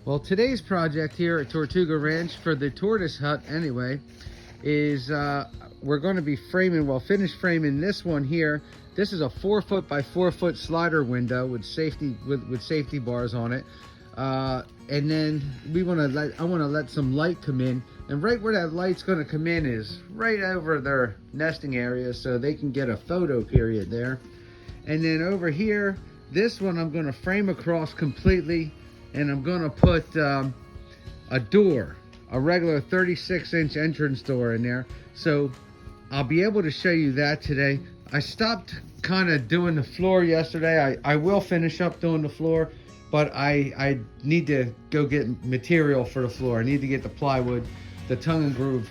Well, today's project here at Tortuga Ranch for the tortoise hut anyway is we're going to be framing, well, finish framing this one here. This is a 4 foot by 4 foot slider window with safety bars on it. And then I want to let some light come in, and right where that light's going to come in is right over their nesting area, so they can get a photo period there. And then over here, this one I'm going to frame across completely, and I'm going to put a door, a regular 36-inch entrance door in there. So I'll be able to show you that today. I stopped kind of doing the floor yesterday. I will finish up doing the floor, but I need to go get material for the floor. I need to get the plywood, the tongue and groove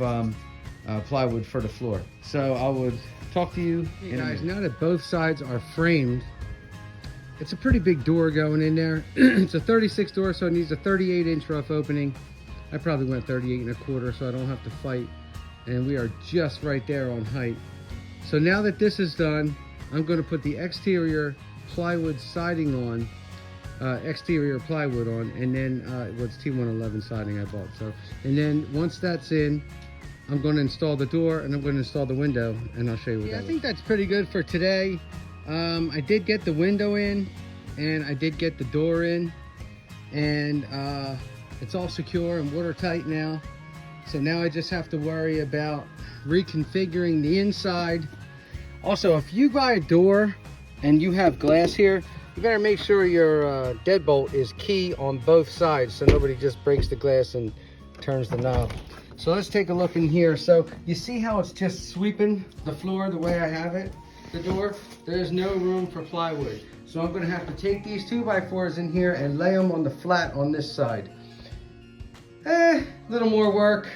plywood for the floor. So I would talk to you. Hey guys, now that both sides are framed, it's a pretty big door going in there. It's a 36 door, so it needs a 38-inch rough opening. I probably went 38 1/4, so I don't have to fight. And we are just right there on height. So now that this is done, I'm going to put the exterior plywood siding on, exterior plywood on, and then what's T111 siding I bought. So, and then once that's in, I'm going to install the door, and I'm going to install the window, and I'll show you what that looks like. I think that's pretty good for today. I did get the window in, and I did get the door in, and it's all secure and watertight now. So now I just have to worry about reconfiguring the inside. Also, if you buy a door and you have glass here, you better make sure your deadbolt is key on both sides, so nobody just breaks the glass and turns the knob. So let's take a look in here. So you see how it's just sweeping the floor the way I have it? The door, there's no room for plywood. So I'm gonna have to take these 2x4s in here and lay them on the flat on this side. Little more work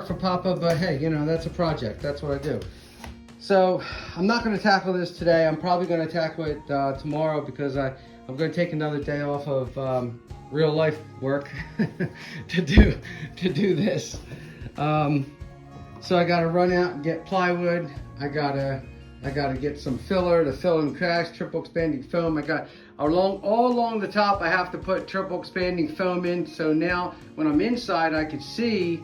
for Papa, but hey, you know, that's a project. That's what I do. So I'm not gonna tackle this today. I'm probably gonna tackle it tomorrow, because I'm gonna take another day off of real life work to do this. So I gotta run out and get plywood. I gotta get some filler to fill in cracks, triple expanding foam. I got all along the top, I have to put triple expanding foam in. So now when I'm inside, I can see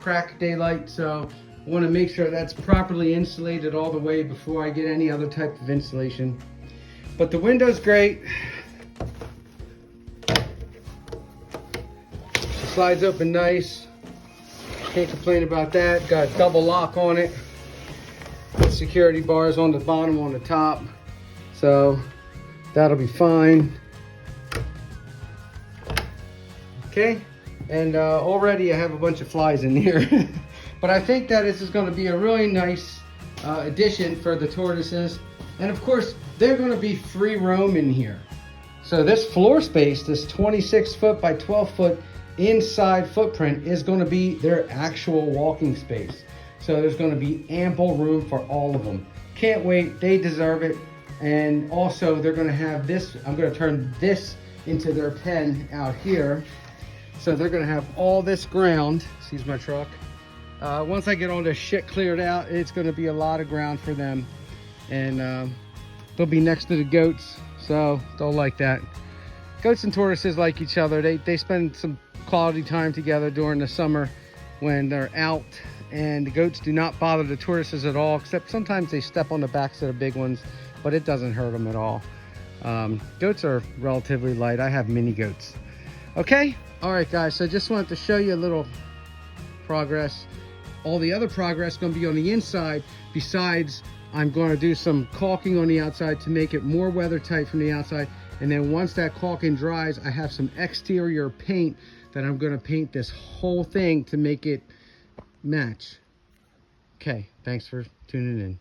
crack daylight. So I want to make sure that's properly insulated all the way before I get any other type of insulation. But the window's great. It slides open nice. Can't complain about that. Got a double lock on it. Security bars on the bottom, on the top, so that'll be fine. Okay, and already I have a bunch of flies in here. But I think that this is going to be a really nice addition for the tortoises, and of course they're going to be free roam in here. So this floor space, this 26 foot by 12 foot inside footprint, is going to be their actual walking space. So there's going to be ample room for all of them. Can't wait. They deserve it. And also they're going to have this. I'm going to turn this into their pen out here. So they're going to have all this ground. Excuse my truck. Once I get all this shit cleared out, it's going to be a lot of ground for them. And they'll be next to the goats. So they'll like that. Goats and tortoises like each other. They spend some quality time together during the summer when they're out. And the goats do not bother the tortoises at all, except sometimes they step on the backs of the big ones, but it doesn't hurt them at all. Goats are relatively light. I have mini goats. Okay, all right guys, so just wanted to show you a little progress. All the other progress is going to be on the inside. Besides, I'm going to do some caulking on the outside to make it more weather tight from the outside. And then once that caulking dries, I have some exterior paint that I'm going to paint this whole thing to make it match. Okay, thanks for tuning in.